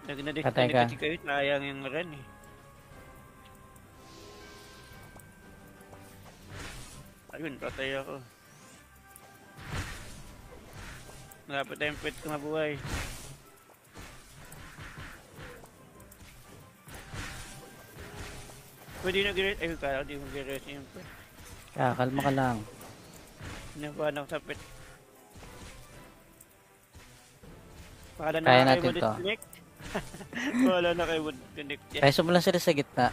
Na-disconnect Teka. kasi kayo, sayang yung run eh. Ayun, patay ako. Malapit tayong pwede ko mabuhay. Pwede nag-rest. Ayun, kala ko di mag-rest yung pet. Kalma ka lang. Nabahan ako sa pet. Baka na Kaya kayo natin mo to. disconnect. Wala na kayo mo disconnect yan. Kaya mo lang sila sa gitna.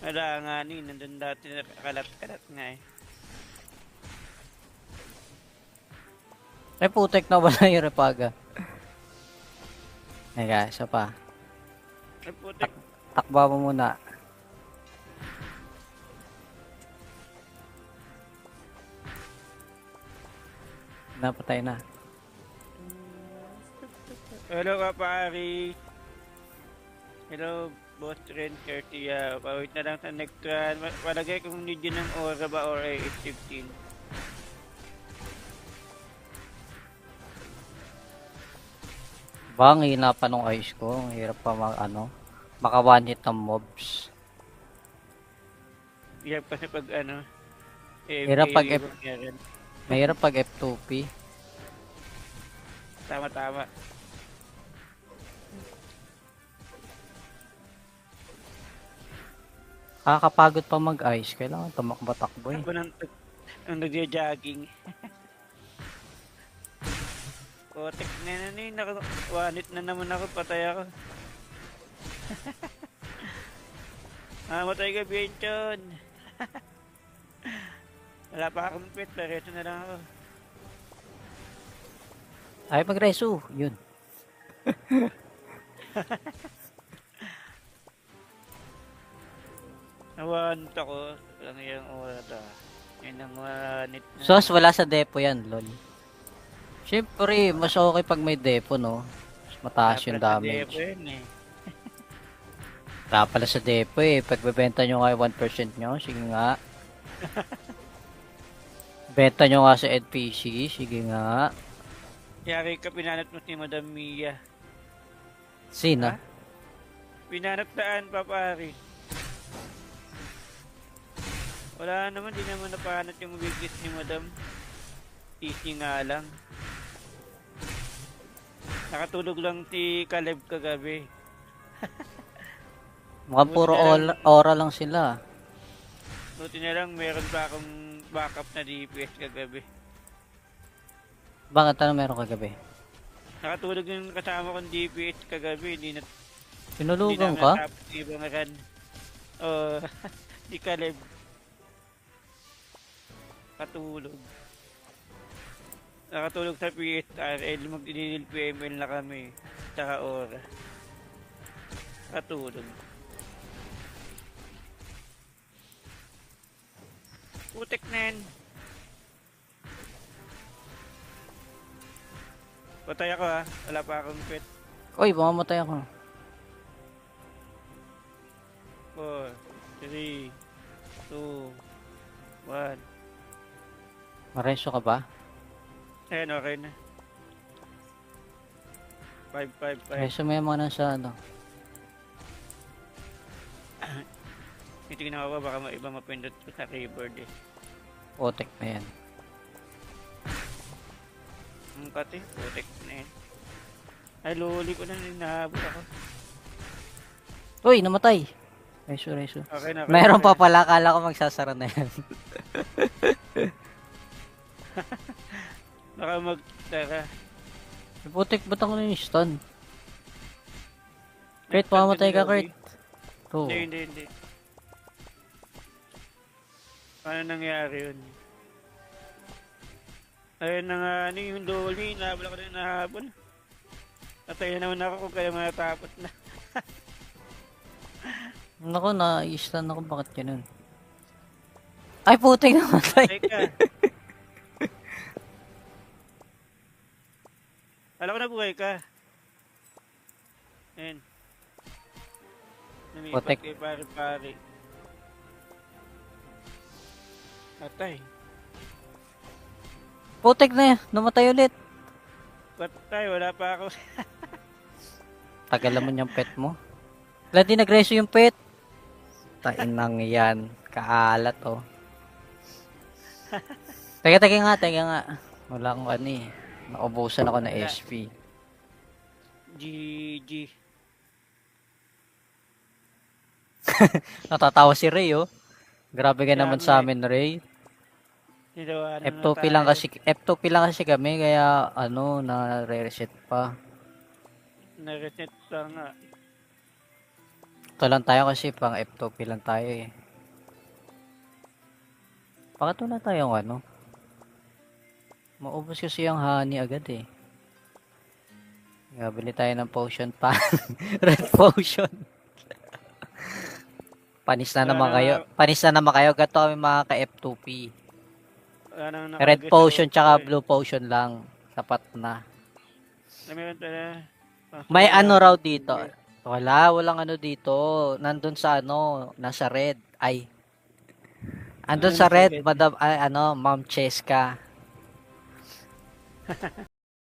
Wala nga ni, nandun dati kalat-kalat nga eh. Ay putek na wala yung repaga. Teka, isa pa. Ay putik. Takba mo muna. Napatay na. Hello ka pari. Hello boss Ren 30. Pawit na lang sa next run. Palagay kung need yun ng aura ba or AH-15. Bang hina pa nung ice ko. Ang hirap pa maka one hit ng mobs. Hirap kasi pag Hirap pag AFK yung yan. Mahirap pag F2P. Tama-tama. Kakapagod pa mag-ice. Kailangan tumakbo-takbo eh. Ako nang nagja-jogging. Kotek na na naka-wanit na naman ako, patay ako. Matay ka, Benchon. Wala pa akong pet, pareto na lang ako. Ay, mag-resu. Yun. Nawanit ako. Walang iyang oras Yun ang wanit na. Sos, wala sa depo yan, lol. Siyempre, mas okay pag may depo, no? Mas mataas yung damage. Wala pala sa depo eh. Pagbebenta nyo nga 1% nyo, sige nga. Benta nyo nga sa NPC, sige nga. Yari ka, pinanat mo si Madam Mia. Sino? Ha? Pinanat daan pa pare. Wala naman, di naman napanat yung weakness ni Madam. Easy nga lang. Nakatulog lang si Caleb kagabi. Mukhang puro aura lang sila. Buti na lang, meron pa akong backup na DPS kagabi. Bakit ano meron kagabi? Nakatulog yung kasama kong DPS kagabi. Sinulugan ka? Ibang run. Oh, si Caleb. Katulog. Nakatulog sa PSRL, magdinil PML na kami. Tsaka Aura. Katulog. Putek na yan. Patay ako ha. Wala pa akong pet. Uy, mamamatay ako. 4, 3, 2, 1. Mareso ka ba? Ayan, okay na. 5, 5, 5. Reso mo yung mga nasa ano. Titignan ako baka iba mapindot ko sa keyboard eh. Otek na yan. Ang kati, putek na yan. Ay, luli ko na nahabol ako. Uy, namatay. Reso. Okay na. Meron pa pala, kala ko magsasara na yan. Baka magtara. Putik, ba't ako na-stun? Kurt, pamamatay ka, Kurt. Oo. Hindi. Ano nangyari yun? Ayun na nga, yung dolly, nahabol ako na nahabol. Nataya naman ako kung kaya matapos na. Naku, na-stun ako, bakit ganun? Ay, putik, namatay. Teka. Alam ko na buhay ka. Ayun. Lumipat kay pare-pare. Patay. Putik na yan, namatay ulit. Patay, wala pa ako. Tagal naman yung pet mo. Wala din nagreso yung pet. Tainang yan. Kaalat oh. Teka nga. Wala akong ano eh. Naubusan ako na SP. GG. Natatawa si Ray oh. Grabe ka Kaya naman nga sa eh. amin Ray. Tinawanan na F2P lang tayo. kasi F2P lang kasi kami kaya ano na re-reset pa. Na-reset pa nga. Ito lang tayo kasi pang F2P lang tayo eh. Bakit wala tayong ano? Maubos kasi yung honey agad eh. Bili tayo ng potion pa. Red potion. Panis na naman kayo. Panis na naman kayo. Gato kami mga ka-F2P. Wala nang Red nakalagay sa potion roster tsaka eh. blue potion lang. Sapat na. Meron tayo. May ano raw dito. Walang ano dito. Nandun sa ano, nasa red. Ay. Andun Ano sa sa red, red? Madam, ay, ano, Ma'am Cheska.